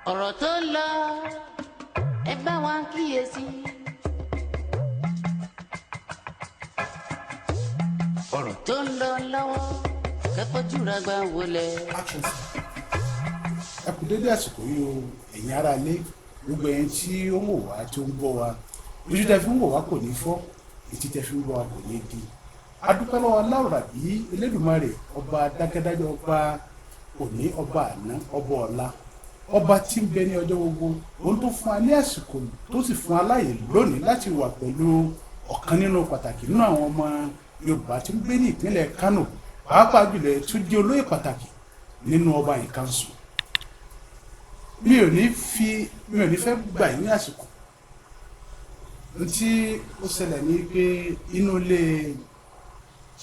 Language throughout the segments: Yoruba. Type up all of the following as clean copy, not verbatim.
ọ̀rọ̀ tó ń lọ ẹ bá wa kíyèsí. ọ̀rọ̀ tó ń lọ lọ́wọ́ kẹ́fọ́júra gbà wọlé. ẹ kú dédé àsìkò yìí o ẹ̀yin ará ilé gbogbo ẹ̀yin tí ó ń wò wá tí ó ń gbọ́ wa ojú tẹ́ fi ń wò wá kò ní fọ́ etí tẹ́ fi ń gbọ́ wa kò ní di. adúpẹ́ lọ́wọ́ Aláwùrábí Elédùmarè ọba dákẹ́dájọ́ ọba òní ọba àná ọba ọ̀la ọba tí ń bẹ ní ọjọ́ gbogbo òun tó fún wa ní àsìkò tó sì fún wa láàyè lónìí láti wà pẹ̀lú ọ̀kan nínú pàtàkì nínú àwọn ọmọ Yorùbá tí ń gbé ní ìpínlẹ̀ Kánò pàápàá jùlọ tó jẹ́ olóyè pàtàkì nínú ọba Ìkànsù. mi ò ní fẹ́ gbà yín ní àsìkò tí ó ṣẹlẹ̀ ní pé inú ilé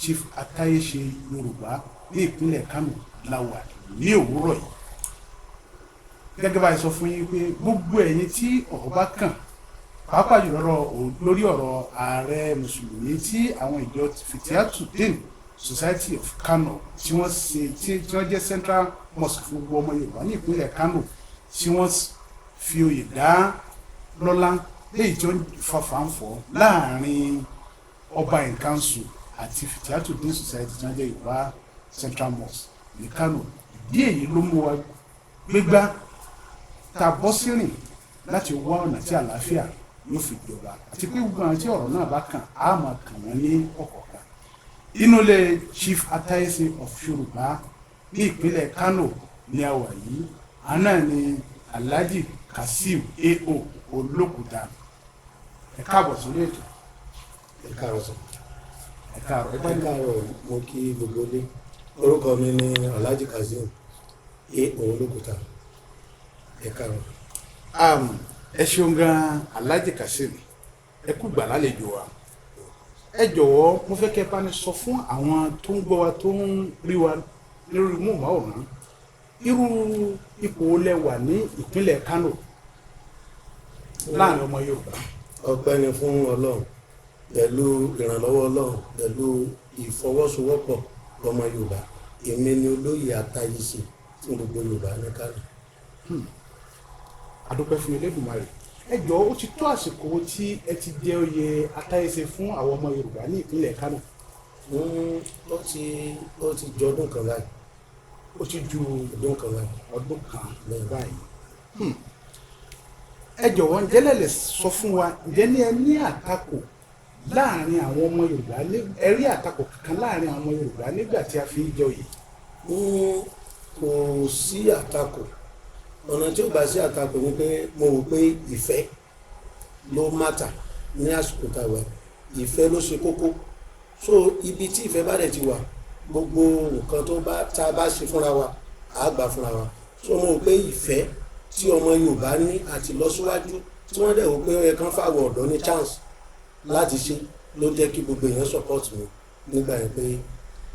Chief Atáyéṣe Yorùbá ní ìpínlẹ̀ Kánò la wà ní òwúrọ̀ yìí gẹ́gẹ́ bá a sọ fún yín pé gbogbo ẹ̀yin tí ọ̀rọ̀ bá kàn pàápàá jùlọ lórí ọ̀rọ̀ ààrẹ mùsùlùmí tí àwọn ìjọ Fitiatudeen Society of Kano tí wọ́n jẹ́ Central Mosque fún gbogbo ọmọ Yorùbá ní ìpínlẹ̀ Kano tí wọ́n fi oyè dá lọ́lá léyìí tí ó ń fa fàǹfọ̀ láàrin ọba Ìkànsù àti Fitiatudeen Society tí wọ́n jẹ́ Yorùbá Central Mosque ní Kano. ìdí èyí ló mú wa gbégbá ta bọ́ sí rìn láti wá ọ̀nà tí àlàáfíà yóò fi jọba àti pé gbogbo àwọn tí ọ̀rọ̀ náà bá kàn á máa kàn wọ́n ní ọ̀kọ̀ọ̀kan. inú ilé Chief Atáyéṣe of Yorùbá ní ìpínlẹ̀ Kano ní a wà yìí àná ni Alhaji Kasim A.O. Olókùta. ẹ káàbọ̀ sórí ètò. ẹ káàárọ̀ sọ. ẹ káàárọ̀ mo kí gbogbo ilé orúkọ mi ni Alhaji Kasim A.O. Olókùta. ẹ káàárọ̀. ẹ ṣeun gan Alhaji Kasim ẹ kú gbà lálejò wa. ẹ jọ̀wọ́ mo fẹ́ kẹ́ bá ní sọ fún àwọn tó ń gbọ́ wa tó ń rí wa lórí móhùnmáwòrán irú ipò lẹ wà ní ìpínlẹ̀ Kano láàrin ọmọ Yorùbá. ọpẹ́ ni fún Ọlọ́run pẹ̀lú ìrànlọ́wọ́ Ọlọ́run pẹ̀lú ìfọwọ́sowọ́pọ̀ ọmọ Yorùbá èmi ni olóyè Atáyéṣe fún gbogbo Yorùbá ní Kano. adúpẹ́ fún Elédùmarè. ẹ jọ̀ọ́ ó ti tó àsìkò tí ẹ ti jẹ oyè Atáyéṣe fún àwọn ọmọ Yorùbá ní ìpínlẹ̀ Kano. ó ti jọ ọdún kan báyìí. ó ti ju ọdún kan báyìí. ẹ jọ̀wọ́ ǹjẹ́ lẹ lè sọ fún wa ǹjẹ́ ní ẹ ní àtakò láàrin àwọn ọmọ Yorùbá ẹ rí àtakò kankan láàrin àwọn ọmọ Yorùbá nígbà tí a fi ń jẹ oyè. kò sí àtakò ọ̀nà tí ó bá sí àtakò ni pé mo rò pé ìfẹ́ ló mátà ní àsìkò tàwa ìfẹ́ ló ṣe kókó so ibi tí ìfẹ́ bá dẹ̀ ti wà gbogbo nǹkan tá a bá ṣe fúnra wa á gbà fúnra wa so mo rò pé ìfẹ́ tí ọmọ Yorùbá ní àti lọ́síwájú tí wọ́n dẹ̀ wò pé ẹ kàn fáwọn ọ̀dọ́ ní chance láti ṣe ló jẹ́ kí gbogbo èèyàn support mi nígbà yẹn pé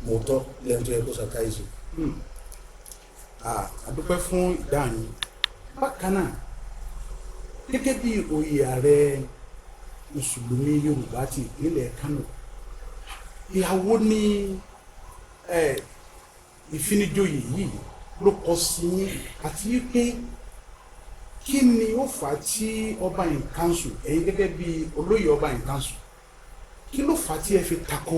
mo tọ́ lẹ́nu tó yẹ kó ṣàtàyèsí. àdúpẹ́ fún ìdáhùn bákan náà gẹ́gẹ́ bí oyè ààrẹ mùsùlùmí Yorùbá ti ìpínlẹ̀ Kano ìyàwó ní ìfinijoyè yìí ló kọ sí yín àti wípé kí ni ó fà á tí ọba Ìkànsù ẹ̀yin gẹ́gẹ́ bí olóyè ọba Ìkànsù kí ló fà á tí ẹ fi tako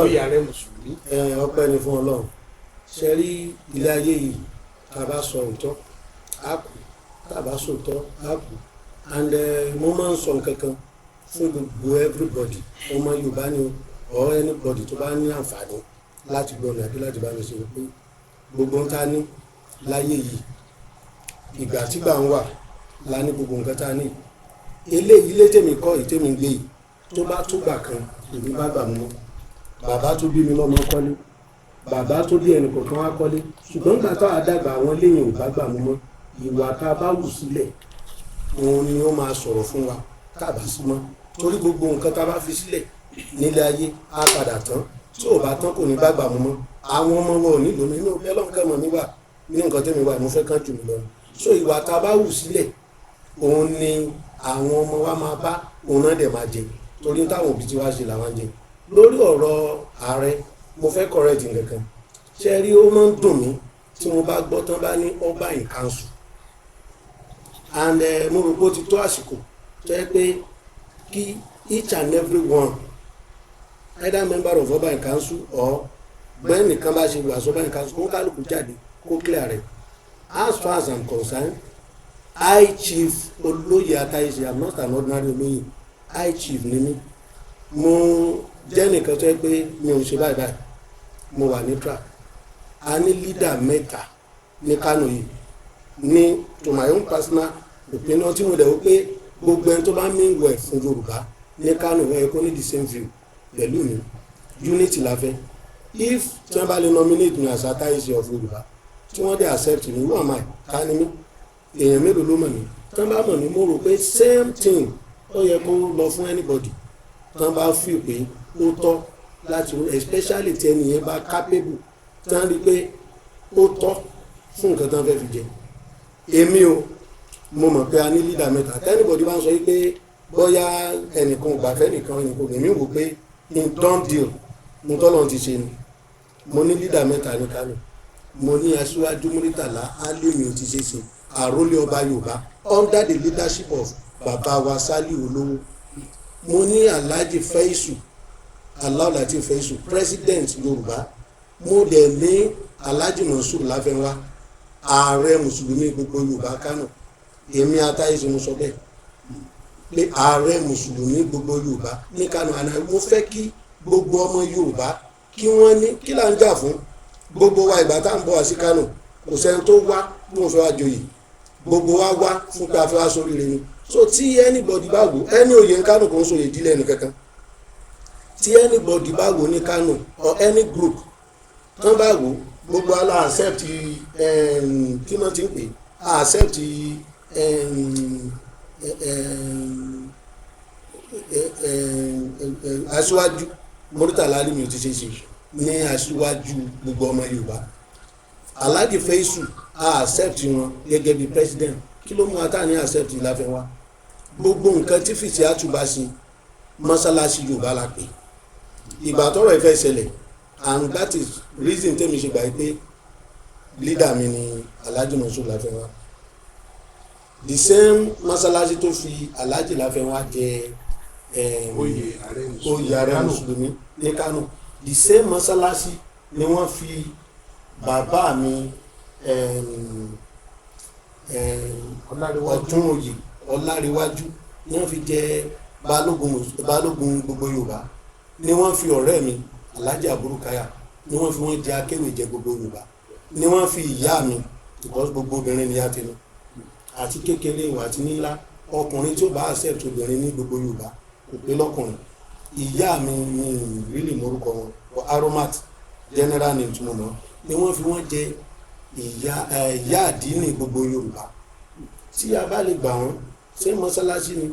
oyè ààrẹ mùsùlùmí. ọpẹ́ ni fún Ọlọ́run ṣe rí ilé ayé yìí tá a bá sọ òótọ́ á kú tá a bá sọ òótọ́ á kú and mo máa ń sọ nǹkan kan fún gbogbo everybody ọmọ Yorùbá ni or anybody tó bá ní àǹfààní láti gbọ́ ọ̀nà àbí láti bá mi ṣe pé gbogbo ń ta ní láyé yìí ìgbà tí gbà ń wà la ní gbogbo nǹkan ta ní eléyìí ilé tèmi kọ́ ìtèmi gbé yìí tó bá tó gbà kan èmi bá gbà mọ́ bàbá tó bí mi lọ́mọ kọ́lé bàbá tó bí ẹnì kọ̀ọ̀kan wá kọ́lé ṣùgbọ́n gbà tó àdàgbà àwọn léyìn ò bá gbà mọ́ ìwà tá a bá wù sílẹ̀ òun ni ó máa sọ̀rọ̀ fún wa tá a bá sí mọ́ torí gbogbo nǹkan tá a bá fi sílẹ̀ nílé ayé á padà tán tí ò bá tán kò ní bá gbà mọ́ àwọn ọmọ wọn ò nílò mi inú ẹlọ́nkẹ́ mọ̀ mi wà ní nǹkan tẹ́mi wà mo fẹ́ kán jù mí lọ so ìwà tá a bá wù sílẹ̀ òun ni àwọn ọmọ wa máa bá òun náà dẹ̀ máa jẹ torí táwọn òbí tí wá ṣe làwọn jẹ lórí ọ̀rọ̀ ààrẹ mo fẹ́ correct nǹkan kan ṣe rí ó máa ń dùn mí tí mo bá gbọ́ tán bá ní ọba in council and mo rò pé ó ti tó àsìkò tó yẹ pé kí each and every one either member of ọba in council or bẹ́ẹ̀ nìkan bá ṣe wà sọ́ba in council kó kálukú jáde kó clear rẹ̀ as far as I'm concerned I chief olóyè Atayeṣe I'm not an ordinary olóyè I chief ni mí mo jẹ́ nìkan tó yẹ pé mi ò ṣe báyìí báyìí mo wà ní track a ní leader mẹ́ta ní Kano yìí ní to my own personal opinion tí mo dẹ̀ wò pé gbogbo ẹni tó bá mí wẹ̀ fún Yorùbá ní Kano ẹ̀ kó ní the same view pẹ̀lú mi unity la fẹ́ if tí wọ́n bá lè nominate me as Atayeṣe of Yorùbá tí wọ́n dẹ̀ accept me who am I ká ní mí èèyàn mélòó ló mọ̀ mí tí wọ́n bá mọ̀ mí mo rò pé same thing ó yẹ kó lọ fún anybody tí wọ́n bá feel pé ó tọ́ láti especially tí ẹni yẹn bá capable tí wọ́n rí pé ó tọ́ fún nǹkan tí wọ́n fẹ́ fi jẹ èmi o mo mọ̀ pé a ní leader mẹ́ta tẹ́nibọ̀dì bá ń sọ yìí pé bóyá ẹnìkan gbàfẹ́ nìkan ẹnìkan èmi wò pé in done deal mo tọ́lọ̀ ti ṣe ni mo ní leader mẹ́ta ní Kano mo ní Aṣíwájú Muritala Alimi ti ṣe ṣe àrólé ọba Yorùbá under the leadership of bàbá wa Sàlíù Olówó mo ní Alhaji Faisu Alao Lateef Faisu president Yorùbá mo dẹ̀ ní Alhaji Monsur Láfẹ́nwá ààrẹ mùsùlùmí gbogbo Yorùbá Kano èmi Atayeṣe mo sọ bẹ́ẹ̀ pé ààrẹ mùsùlùmí gbogbo Yorùbá ní Kano àná mo fẹ́ kí gbogbo ọmọ Yorùbá kí wọ́n ní kí là ń jà fún gbogbo wa ìgbà tá à ń bọ̀ wá sí Kano kò sẹ́ni tó wá bí wọ́n fẹ́ wá joyè gbogbo wa wá fún pé a fẹ́ wá sórí rẹ̀ ni so tí anybody bá wò ẹni òye ní Kano kò ń sòye ìdílé ẹni kankan tí anybody bá wò ní Kano or any group tán bá wò gbogbo ala accept kí wọ́n ti ń pè accept Aṣíwájú Muritala Alimi ti ṣe ní aṣíwájú gbogbo ọmọ Yorùbá Alhaji Faisu accept wọn gẹ́gẹ́ bí president kí ló mú ata ní accept Láfẹ́nwá gbogbo nǹkan tí fìtí àtúbà sí mọ́sálásí Yorùbá la pè ìgbà tọ́rọ̀ ìfẹ́ ṣẹlẹ̀ and that is reason tẹ́mi ṣe gbà pé leader mi ni Alhaji Monsur Láfẹ́nwá the same mọ́sálásí tó fi Alhaji Láfẹ́nwá jẹ oyè ààrẹ mùsùlùmí ní Kano the same mọ́sálásí ni wọ́n fi bàbá mi ọdún oyè Ọláréwájú ni wọ́n fi jẹ balógun gbogbo Yorùbá ni wọ́n fi ọ̀rẹ́ mi Alhaji Aburukaya ni wọ́n fi wọ́n jẹ akéwèjẹ gbogbo Yorùbá ni wọ́n fi ìyá mi because gbogbo obìnrin ni a ti ní àti kékeré ìwà àti nílá ọkùnrin tí ó bá accept obìnrin ní gbogbo Yorùbá kò pé lọ́kùnrin ìyá mi ní ìrírí morúkọ wọn aromat general name tí mo mọ̀ ni wọ́n fi wọ́n jẹ ìyá àdínì gbogbo Yorùbá tí a bá lè gbà wọ́n ṣé mọ́sálásí ni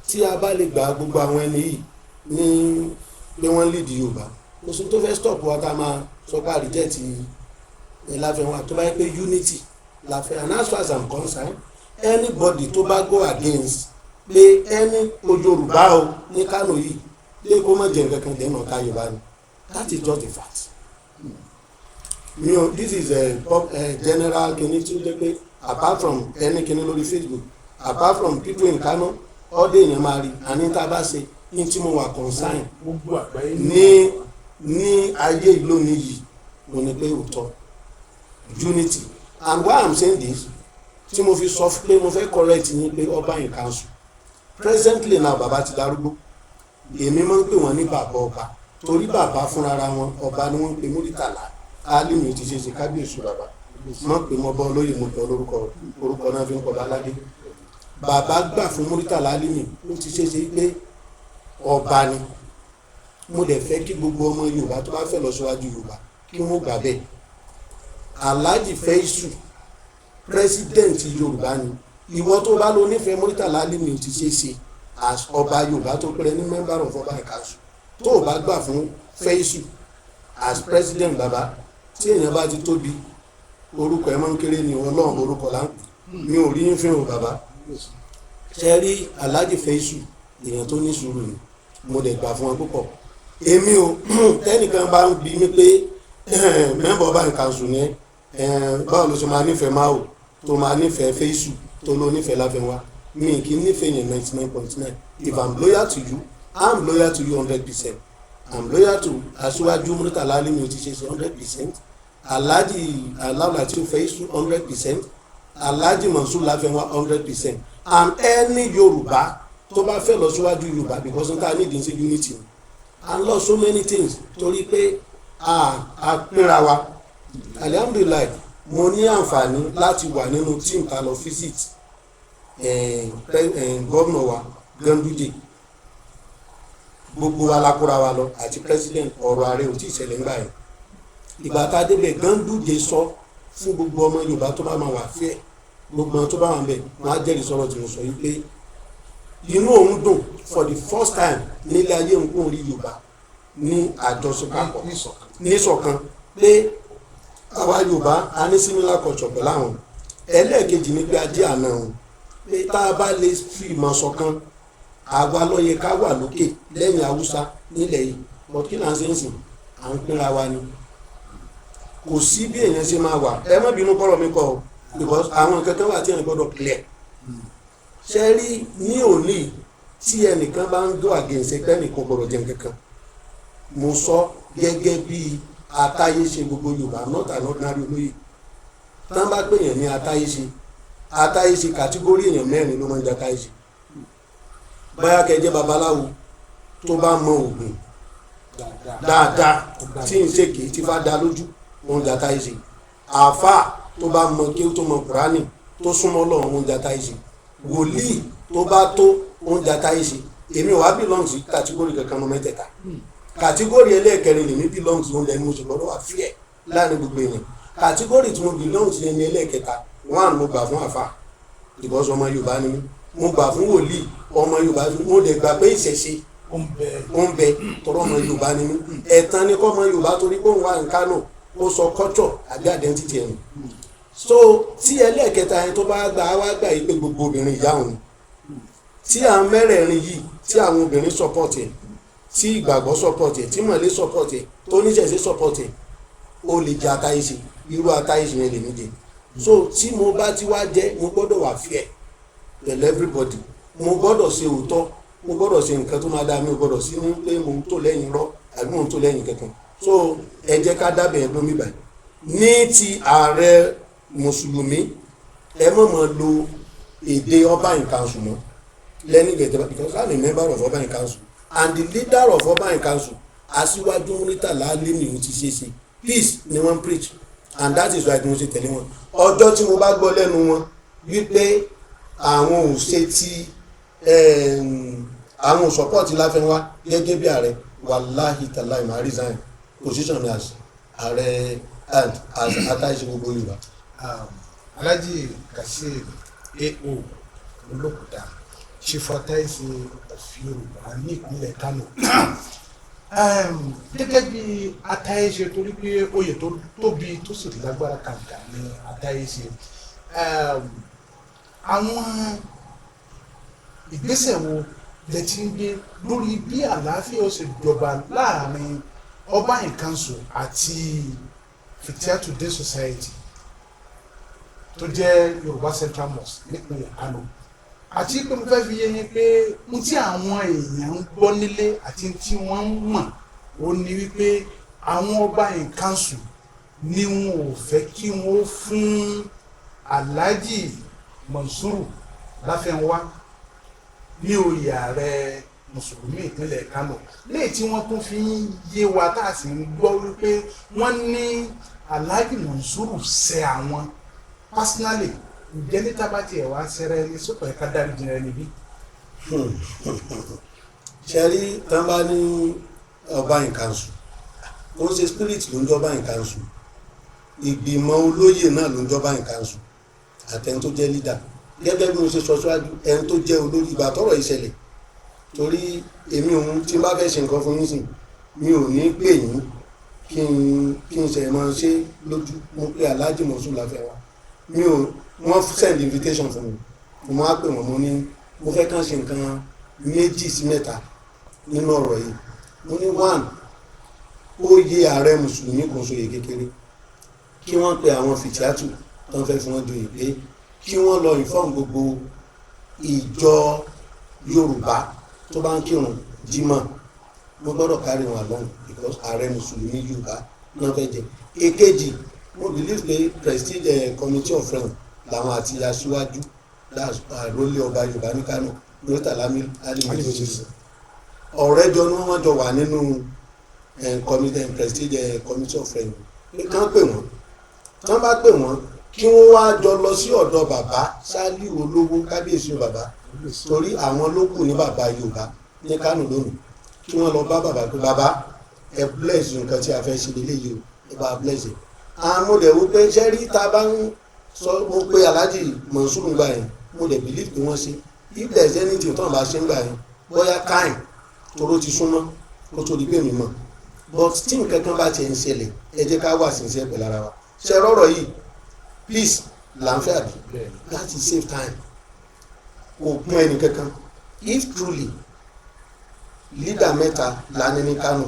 tí a bá lè gbà gbogbo àwọn ẹni yìí ní pé wọ́n lead Yorùbá kò sí tó fẹ́ stop wa tá a máa sọ pé àríjẹ́ ti Láfẹ́nwá tó bá yẹ pé unity la fẹ́ and as far as I'm concerned anybody tó bá go against pé ẹni Yorùbá o ní Kano yìí lè kó mọ̀ jẹ́ nǹkan kan dẹ́nà ká Yorùbá ni that is just the fact you know this is a general kini tí ó jẹ́ pé apart from ẹni kini lórí Facebook apart from people in Kano ọdẹ èèyàn máa rí àní tá a bá ṣe ní tí mo wà concern ní ayé ìlú nìyí mo ní pé òótọ́ unity and why I'm saying this tí mo fi sọ pé mo fẹ́ correct ní pé ọba in council presently náà bàbá ti darúgbó èmi máa ń pè wọ́n ní bàbá ọba torí bàbá fúnra wọn ọba ni wọ́n ń pè Muritala Alimi ti ṣe kábíyèsí bàbá mọ̀ pé mo bọ́ olóyè mo tọ́ orúkọ náà fi ń kọ́ baládé bàbá gbà fún Muritala Alimi ó ti ṣe pé ọba ni mo dẹ̀ fẹ́ kí gbogbo ọmọ Yorùbá tó bá fẹ́ lọ síwájú Yorùbá kí wọ́n gbà bẹ́ẹ̀ Alhaji Faisu president Yorùbá ni ìwọ tó bá lọ nífẹ̀ẹ́ Muritala Alimi ti ṣe as ọba Yorùbá tó pẹ́rẹ́ ní member of ọba council tó o bá gbà fún Faisu as president bàbá tí èèyàn bá ti tóbi orúkọ ẹ̀ máa ń kéré ní Ọlọ́run orúkọ là ń pè mi ò rí fún o bàbá ṣe rí Alhaji Faisu èèyàn tó ní sùúrù ni mo dẹ̀ gbà fún wọn púpọ̀ èmi ò tẹ́nìkan bá ń bi mí pé member ọba council ni báwo ló ṣe máa nífẹ̀ẹ́ máa tó máa nífẹ̀ẹ́ fẹ́sù tó ló nífẹ̀ẹ́ láfẹ́wá mi kì í nífẹ̀ẹ́ yẹn 99.9. If I'm loyal to you, I'm loyal to you 100%. I'm loyal to Aṣíwájú Murtala Alimi ti ṣe 100%. Alhaji Lateef Fẹ́sù 100%. Alhaji Mansur láfẹ́wá 100%. And any Yorùbá tó bá fẹ́ lọ síwájú Yorùbá because nǹkan need in say unity and lost so many things torí pé a pínra wa. Alhamdulillah mo ní àǹfààní láti wà nínú team ta lọ visit gómìnà wa Ganduje, gbogbo wa la kóra wa lọ àti president. Ọ̀rọ̀ ààrẹ ò tí ì ṣẹlẹ̀ ńgbà yẹn. Ìgbà tá a débẹ̀ Ganduje sọ fún gbogbo ọmọ Yorùbá tó bá máa wà fẹ́ gbogbo tó bá wà ń bẹ̀ wọ́n á jẹ́rìí sọ̀rọ̀ tí mo sọ yìí pé inú òun dùn for the first time nílé ayé òun rí Yorùbá ní àjọṣepọ̀ ní ìṣọ̀kan pé àwa Yorùbá a ní similar culture pẹ̀lú àwọn. Ẹlẹ́ẹ̀kejì ni pé ajé àná òun pé tá a bá lè fi ìmọ̀ ṣọ̀kan àwa ló yẹ ká wà lókè lẹ́yìn Haúsá nílẹ̀ yìí but kí là ń ṣe ń sìn à ń pínra wa ni. Kò sí bí èèyàn ṣe máa wà ẹ má bínú kọ́rọ̀ mi kọ́ ọ because àwọn nǹkan kan wà tí èèyàn gbọ́dọ̀ clear. Ṣé rí ní òní tí ẹnìkan bá ń go against ẹgbẹ́ nìkan gbọ́dọ̀ jẹ́ nǹkan kan mo sọ gẹ́gẹ́ bí atáyéṣe gbogbo Yorùbá not an ordinary olóyè tán bá pèèyàn ní atáyéṣe kàtígórì èèyàn mẹ́rin ló máa ń jẹ atáyéṣe. Báyà kẹjẹ babaláwo tó bá mọ Ògùn dáadáa tí ń ṣèké tí bá dá lójú òun jẹ atáyéṣe. Àáfà tó bá mọ kí ó tó mọ Kùránì tó súnmọ́ Ọlọ́run òun jẹ atáyéṣe. Wòlíì tó bá tó òun jẹ atáyéṣe. Èmi ò wá belong sí kàtígórì kankan ní mẹ́tẹ̀ẹ̀ta. Kàtígórì ẹlẹ́ẹ̀kẹrin lèmi belong sí oúnjẹ ní mo sì gbọ́dọ̀ wà fíẹ̀ láàrin gbogbo èèyàn. Kàtígórì tí mo belong sí ẹni ẹlẹ́ẹ̀kẹta one mo gbà fún àfà because ọmọ Yorùbá ni mí. Mo gbà fún wòlíì ọmọ Yorùbá mo dẹ̀ gbà pé ìṣẹ̀ṣe ó ń bẹ tọrọ ọmọ Yorùbá ni mí. Ẹ̀tàn ni kọ́ ọmọ Yorùbá torí pé òun wà ní Kánò ó sọ culture àbí identity ẹni. So tí ẹlẹ́ẹ̀kẹta yẹn tó bá gbà á wá gbà yìí pé gbogbo obìnrin ìyá òun tí àwọn mẹ́rẹ̀ẹ̀rin yìí tí àwọn obìnrin support ẹ̀ tí ìgbàgbọ́ support ẹ̀ tí mọ̀lẹ́ support ẹ̀ tó níṣẹ̀ṣe support ẹ̀ ó lè jẹ atáyéṣe irú atáyéṣe yẹn lè mí jẹ. So tí mo bá ti wá jẹ́ mo gbọ́dọ̀ wà fair pẹ̀lú everybody. Mo gbọ́dọ̀ ṣe òótọ́ mo gbọ́dọ̀ ṣe nǹkan tó máa dá mi ò gbọ́dọ̀ sí ní pé mo ń tò lẹ́yìn rọ́ àbí mo ń tò lẹ́yìn kankan. So ẹ jẹ́ ká dábẹ̀ ẹ̀ lómi báyìí. Ní ti ààrẹ mùsùlùmí ẹ mọ̀ lo èdè Urban Council mọ́ lẹ́ni ìgbẹ̀jọba because I'm a member of Urban Council and the leader of Urban Council Aṣíwájú Murtala Alimi ò ti ṣe peace ni wọ́n preach and that is why mo ṣe tẹ̀lé wọn. Ọjọ́ tí mo bá gbọ́ lẹ́nu wọn wípé àwọn ò ṣe ti àwọn ò support Láfẹ́nwá gẹ́gẹ́ bí ààrẹ wàláhì tàláì máa resign position as ààrẹ and as atáyéṣe gbogbo Yorùbá. Alhaji Kazeem AO Olókùta Chief Atáyéṣe of Yorùbá ní ìpínlẹ̀ Kánò. Gẹ́gẹ́ bí atáyéṣe torí pé oyè tó tóbi tó sì lágbára kàǹkà ní atáyéṣe àwọn ìgbésẹ̀ wo lẹ ti ń gbé lórí bí àlàáfíà ó ṣe jọba láàrin Urban Council àti Fitiatu Day Society tó jẹ́ Yorùbá Central Mosque nípínlẹ̀ Kánò àti pé mo fẹ́ fi yé yín pé n tí àwọn èèyàn ń gbọ́ nílé àti tí wọ́n ń mọ̀ ó ní wípé àwọn Urban Council ni wọn ò fẹ́ kí wọ́n fún Alhaji Mansur Láfẹ́nwá ní oyè ààrẹ mùsùlùmí ìpínlẹ̀ Kánò léè tí wọ́n tún fi ń yé wa tá a sì ń gbọ́ wípé wọ́n ní Alhaji Mansur ṣe àwọn personally ǹjẹ́ ní tábàtì ẹ̀ wá sẹ́rẹ́ ní sọ́kọ̀ ẹ̀ka dárí jìnnà ẹni bí. ṣẹ́rí tán bá ní Urban Council ó ń ṣe spirit ló ń jẹ́ Urban Council ìgbìmọ̀ olóyè náà ló ń jẹ́ Urban Council àtẹni tó jẹ́ leader gẹ́gẹ́ bí mo ṣe sọ síwájú ẹni tó jẹ́ olórí ìgbà tọ́rọ̀ ìṣẹ̀lẹ̀ torí èmi òun tí n bá fẹ́ ṣe nǹkan fún yín sìn mi ò ní pè yín kí n ṣe máa ṣe lójú mo pé Alhaji Mansur Láfẹ́nwá mi ò wọ́n send invitation fún mi mo máa pè wọ́n mo ní mo fẹ́ kàn ṣe nǹkan 2 sí 3 nínú ọ̀rọ̀ yìí mo ní 1 oyè ààrẹ mùsùlùmí kò sóyè kékeré kí wọ́n pe àwọn fìtíátù tó ń fẹ́ fún wọn joyè pé kí wọ́n lọ inform gbogbo ìjọ Yorùbá tó bá ń kírun jímọ̀ mo gbọ́dọ̀ carry wọn along because ààrẹ mùsùlùmí Yorùbá náà fẹ́ jẹ. èkejì mo believe pé prestige committee of friends làwọn àti aṣíwájú àrólé ọba Yorùbá ní Kánò Murtala Alimi ọ̀rẹ́ jọ ní wọ́n jọ wà nínú prestige committee of friends pé kán pè wọ́n tán bá pè wọ́n kí wọ́n wá jọ lọ sí ọ̀dọ̀ bàbá Sàlíù Olówó kábíyèsí bàbá torí àwọn ló kù ní bàbá Yorùbá ní Kánò lónìí kí wọ́n lọ bá bàbá pé bàbá ẹ bless nǹkan tí a fẹ́ ṣe lélẹ́yìí o ẹ bá bless ẹ. àwọn ọdẹ wo pé sẹ́rí tá a bá ń sọ mo pé Alhaji Monsuru gbà yẹn mo dẹ̀ believe pé wọ́n ṣe if there is anything tó ń bá ṣe ń gbà yẹn bóyá káyìn toró ti súnmọ́ kó tó di pé mi mọ̀ but tí nǹkan kan bá ti ń ṣẹlẹ̀ ẹ jẹ́ ká wà sincere pẹ̀lú ara wa ṣe rọrọ̀ yìí please là ń fẹ́ àbí láti save time kò kún ẹnì kankan if truly leader mẹ́ta lání ní Kánò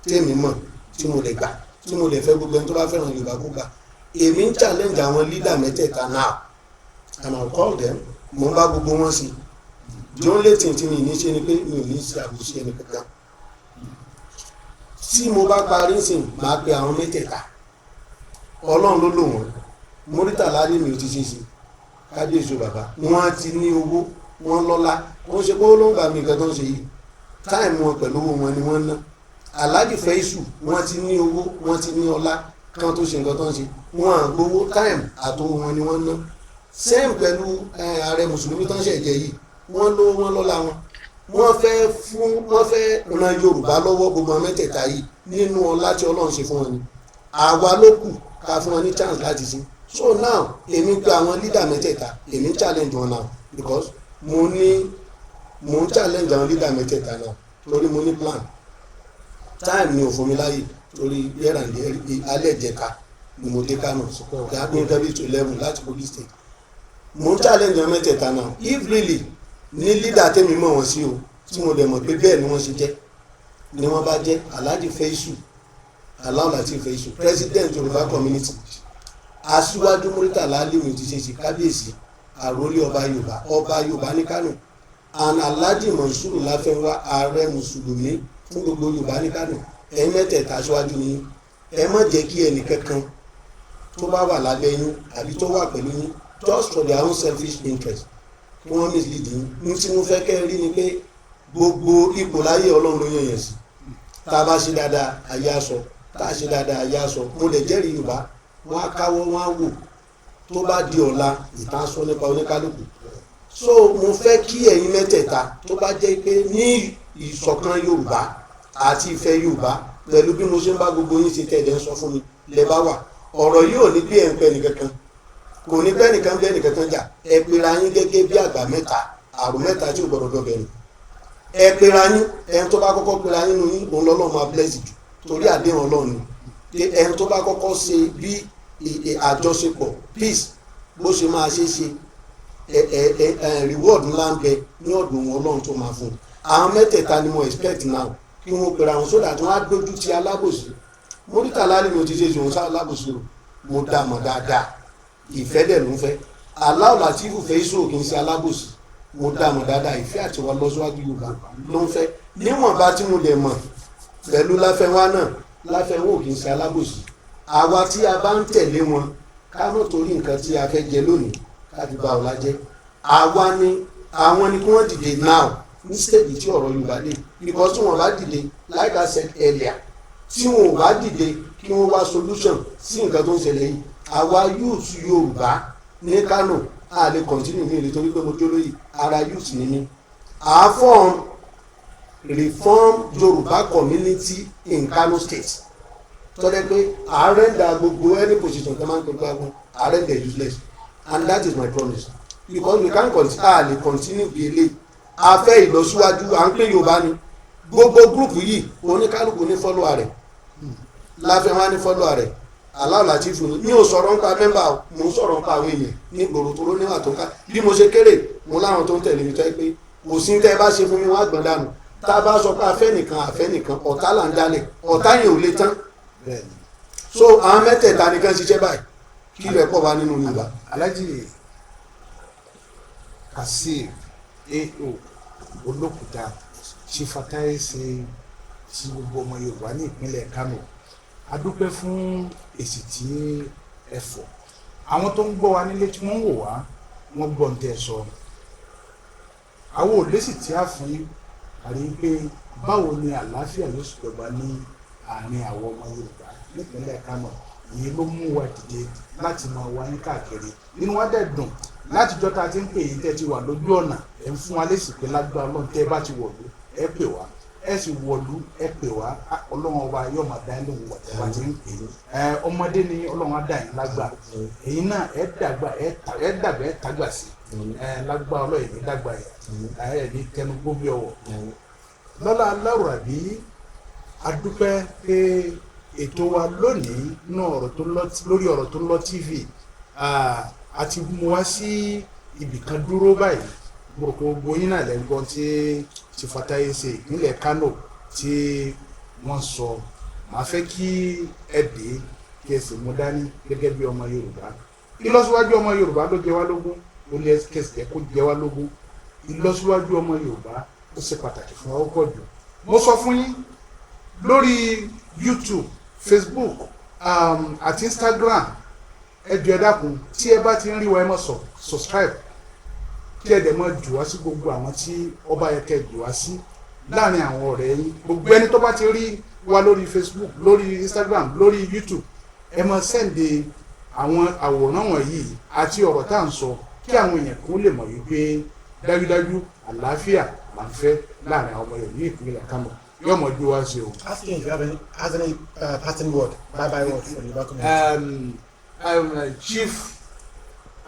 tèmi mọ̀ tí mo lè gbà tí mo lè fẹ́ gbogbo ẹni tó bá fẹ́ràn Yorùbá kó gbà èmi ń challenge àwọn leader mẹ́tẹ̀ẹ̀ta now and I'll call them mo ń bá gbogbo wọn sí the only thing tí mi ní ṣe ni pé mi ò ní ṣe àbùsí ẹni kankan tí mo bá parí sìn máa pe àwọn mẹ́tẹ̀ẹ̀ta Ọlọ́run ló lò wọ́n Murtala Alimi ò ti ṣe sí kábíyèsí bàbá wọn ti ní owó wọn lọ́lá wọn ṣe pé ó ló ń gbà mí nǹkan tó ń ṣe yìí táìmù wọn pẹ̀lú owó wọn ni wọ́n ná Alhaji Faisu wọ́n ti ní owó wọ́n ti ní ọlá kan tó ṣe nǹkan tó ń ṣe wọn à gbowó táìmù àtowó wọn ni wọ́n ná same pẹ̀lú ààrẹ mùsùlùmí tó ń ṣẹ̀jẹ̀ yìí wọ́n lówó wọn lọ́lá wọ́n fẹ́ ran Yorùbá lọ́wọ́ gbogbo mẹ́tẹ̀ẹ̀ta yìí nínú ọlá tí Ọlọ́run ṣe fún wọn ni àwa ló kù ká fún wọn ní chance láti ṣe so now èmi pé àwọn leader mẹ́tẹ̀ẹ̀ta èmi challenge wọn now because mo ń challenge àwọn leader mẹ́tẹ̀ẹ̀ta náà torí mo ní plan time ni ò fún mi láyè torí yẹ́ràndé alẹ́ ìjẹta ni mo dé Kánò gàgbé nǹkan bí 11 láti Kogi state mo ń challenge àwọn mẹ́tẹ̀ẹ̀ta náà if really ní leader tẹ́mi mọ̀ wọ́n sí o tí mo dẹ̀ mọ̀ pé bẹ́ẹ̀ ni wọ́n ṣe jẹ́ ni wọ́n bá jẹ́ Alhaji Faisu Alhaji Faisu president Yorùbá community aṣíwájú Murtala Alimi ti ṣe kábíyèsí àrólé ọba Yorùbá ní Kánò and Alhaji Monsuru Láfẹ́nwá ààrẹ mùsùlùmí fún gbogbo Yorùbá ní Kánò ẹ̀yin mẹ́tẹ̀ẹ̀ta aṣíwájú ni ẹ má jẹ́ kí ẹnì kankan tó bá wà lábẹ́ yín àbí tó wà pẹ̀lú yín just for their own selfish interest kí wọ́n mislead yín ní tí mo fẹ́ kẹ́ rí ni pé gbogbo ipò láyé Ọlọ́run ló yàn yẹn sí tá a bá ṣe dáadáa ayé aṣọ tá a ṣe dáadáa ayé aṣọ mo lè jẹ́rìí Yorùbá wọ́n á káwọ́ wọ́n á wò tó bá di ọ̀la ìtàn sọ nípa oníkálukú so mo fẹ́ kí ẹ̀yin mẹ́tẹ̀ẹ̀ta tó bá jẹ́ pé ní ìṣọ̀kan Yorùbá àti ìfẹ́ Yorùbá pẹ̀lú bí mo ṣe ń bá gbogbo yín ṣe tẹ̀lé ń sọ fún mi lẹ bá wà ọ̀rọ̀ yìí ò ní bí ẹ̀ ń pẹ́ nìkankan kò ní pẹ́ nìkan bẹ́ẹ̀ nìkankan jà ẹ pera yín gẹ́gẹ́ bí àgbà mẹ́ta àrùn mẹ́ta tí ò gbọ́dọ̀ dọ̀bẹ̀ ni ẹ pera yín ẹni tó bá kọ́kọ́ pera yín nu yín òun lọ́lọ́ máa bless jù torí àdéhùn Ọlọ́run ni ẹni tó bá kọ́kọ́ ṣe bí àjọṣepọ̀ peace bó ṣe máa ṣe reward ńlá ń bẹ ní ọ̀dọ̀ wọn Ọlọ́run tó máa fún un àwọn mẹ́tẹ̀ẹ̀ta ni mo expect now kí wọ́n pera wọn sódà tí wọ́n á dójú ti alábòsí Murtala Alimi ti ṣe ṣòwò sá alábòsí o mo dá mọ̀ dáadáa ìfẹ́ dẹ̀ ló ń fẹ́ Lateef Faisu kì í ṣe alábòsí mo dá mọ̀ dáadáa ìfẹ́ àti wa lọ́síwájú Yorùbá ló ń fẹ́ níwọ̀nba tí mo dẹ̀ mọ̀ pẹ̀lú Láfẹ́nwá náà Láfẹ́nwá kì í ṣe alábòsí àwa tí a bá ń tẹ̀lé wọn ká mọ̀ torí nǹkan tí a fẹ́ jẹ lónìí káàdì bá ọ̀la jẹ́ àwa ni àwọn ni kí wọ́n dìde now ní stage tí ọ̀rọ̀ Yorùbá dé because tí wọ́n bá dìde like I said earlier tí wọ́n bá dìde kí wọ́n wá solution sí nǹkan tó ń ṣẹlẹ̀ yìí àwa youth Yorùbá ní Kánò a lè continue mi nítorí pé mo jólóyè ara youth ni mí a reform Yorùbá community in Kano state tọ́lẹ̀ pé ààrẹ ń da gbogbo any position tó máa ń gbogbo àwọn ààrẹ ń dẹ̀ useless and that is my promise because we can't continue bí eléyìí a fẹ́ ìlọsíwájú à ń pè Yorùbá ni gbogbo gúrùpù yìí oníkálukú ní fọ́lọ́wà rẹ̀ Láfẹ́nwá ní fọ́lọ́wà rẹ̀ Lateef mi ò sọ̀rọ̀ nípa mẹ́mbà mo ń sọ̀rọ̀ nípa àwọn èèyàn ní gbòòrò tó níwà tó ká bí mo ṣe kéré mo láwọn tó ń tẹ̀lé mi tọ́ pé kò sí tẹ́ ẹ bá ṣe fún mi wọ́n á gbọ̀n dànù tá a bá sọ pé afẹ́ nìkan ọ̀tá là ń dálẹ̀ ọ̀tá yẹn ò lè tán so àwọn mẹ́tẹ̀ẹ̀ta nìkan ṣiṣẹ́ báyìí kí lè pọ̀ wá nínú Yorùbá. Alhaji Kazeem AO Olókùta Chief Atayeṣe tí gbogbo ọmọ Yorùbá ní ìpínlẹ̀ Kano a dúpẹ́ fún èsì tí ẹ fọ̀ àwọn tó ń gbọ́ wa nílé tí wọ́n ń wò wá wọ́n gbọ́ ń tẹ́ sọ àwọn òlésì tí a fún yín àrí pé báwo ni àlàáfíà yóò sì jọba ní àárín àwọn ọmọ Yorùbá nípínlẹ̀ Kano èyí ló mú wa dìde láti máa wá ní káàkiri inú wa dẹ̀ dùn látijọ́ tá a ti ń pè yín tẹ́ ti wà lójú ọ̀nà ẹ̀ ń fún wa lésì pé lágbára Ọlọ́run tẹ́ bá ti wọ̀lú ẹ pè wá ẹ sì wọ̀lú ẹ pè wá Ọlọ́run ọba yóò máa dá yín lóhùn wà tẹ́ bá ti ń pè é ọmọdé ni Ọlọ́run á dá yín lágbà èyí náà ẹ dàgbà ẹ tàgbà sí lágbà Ọlọ́run ní dàgbà yẹn ẹ ní tẹnugbó bí ọwọ́ lọ́la Aláwùrábí adúpẹ́ pé ètò wa lónìí lórí ọ̀rọ̀ tó lọ TV àti mú wá sí ibìkan dúró báyìí gbogbo yín náà lẹ́gbọ́n tí Chief Atayeṣe ìpínlẹ̀ Kano tí wọ́n sọ màá fẹ́ kí ẹ dé kí ẹ sì mú dání gẹ́gẹ́ bí ọmọ Yorùbá ìlọsíwájú ọmọ Yorùbá ló jẹ wá lógún ó lé kẹsìkẹ́ kó jẹ wá lógún ìlọsíwájú ọmọ Yorùbá ó ṣe pàtàkì fún wa ó pọ̀ jù mo sọ fún yín lórí YouTube Facebook àti Instagram ẹ jọ̀ọ́ ẹ dákun tí ẹ bá ti ń rí wa ẹ mọ̀ subscribe kí ẹ dẹ̀ mọ̀ jù wá sí gbogbo àwọn tí ọba yẹ kẹ́ jù wá sí láàrin àwọn ọ̀rẹ́ yín gbogbo ẹni tó bá ti rí wa lórí Facebook lórí Instagram lórí YouTube ẹ mọ̀ sẹ́ǹdẹ̀ àwọn àwòrán wọ̀nyí àti ọ̀rọ̀ tá à ń sọ kí àwọn èèyàn kó lè mọ̀ wípé dájúdájú àlàáfíà là ń fẹ́ láàrin àwọn ọmọ Yorùbá ní ìpínlẹ̀ Kano yóò mọ̀ ju wá sí o. Asking if you have any parting word, bye word for the Yorùbá community. Chief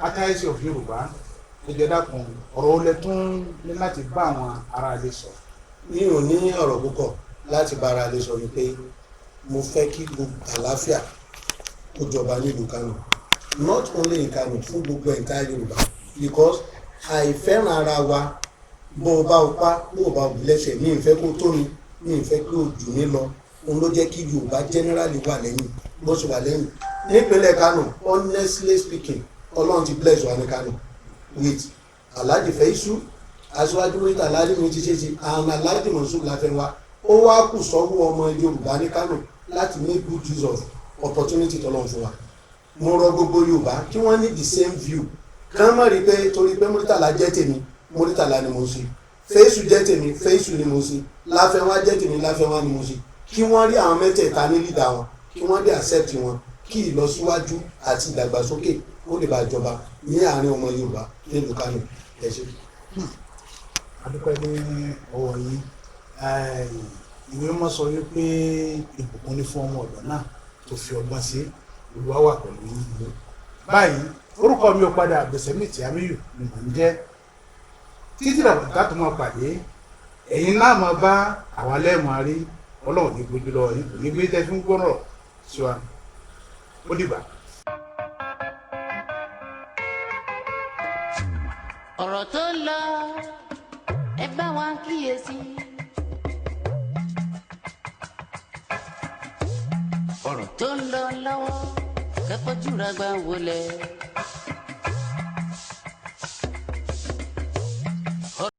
Atayeṣe of Yorùbá ẹjẹ dákun ọ̀rọ̀ olè tún ní láti bá àwọn ará ilé sọ. mi ò ní ọ̀rọ̀ púpọ̀ láti bá ara ilé sọ wípé mo fẹ́ kí gbogbo àlàáfíà kó jọba nílùú Kano not only in Kano fún gbogbo ẹ̀ka Yorùbá because àìfẹ́ràn ara wa bó o bá o pa bó o bá o lẹ́sẹ̀ mi ìfẹ́ kó tó mi mi ìfẹ́ kó o jù mí lọ òun ló jẹ́ kí Yorùbá generally wà lẹ́yìn bó ṣe wà lẹ́yìn nípínlẹ̀ Kano honestly speaking Ọlọ́run ti bless wa ní Kano with Alhaji Feisu aṣíwájú mẹ́ta Alhaji mi ti ṣe ṣe àwọn Alhaji Monsur Láfẹ́nwá ó wá kù sọ́wọ́ ọmọ Yorùbá ní Kano láti make good use of opportunity tọ́lọ́run fún wa mo rọ gbogbo Yorùbá kí wọ́n ní the same view kàn má rí pé torí pé Murtala jẹ́ tèmi Murtala ni mo ṣe Feisu jẹ́ tèmi Feisu ni mo ṣe Láfẹ́nwá jẹ́ tèmi Láfẹ́nwá ni mo ṣe kí wọ́n rí àwọn mẹ́tẹ̀ẹ̀ta ní leader wọn kí wọ́n dé accept wọn kí ìlọsíwájú àti ìdàgbàsókè ó lè bá jọba ní àárín ọmọ Yorùbá nílùú Kano ẹ ṣé. adúpẹ́ ní ọwọ́ yín ìwé mọ́ sọ wípé ìbùkún ní fún ọmọ ọ̀dọ́ náà tó fi ọgbọ́n sí Olúwa wà pẹ̀lú yín báyìí orúkọ mi ò padà Abdulsamit Amiyu ni mò ń jẹ́ títí làbùkà tó máa pàdé ẹ̀yin náà máa bá àwa lẹ́ẹ̀mọ́ rí Ọlọ́run ní gbójú lọ́wọ́ yín kò ní gbé tẹ́ fi ń gbọ́rọ̀ sí wa ó dìgbà. ọ̀rọ̀ tó lọ ẹ bá wa kíyèsí. ọ̀rọ̀ tó ń lọ lọ́wọ́ kẹ́fọ́jú ra gbà wọlé.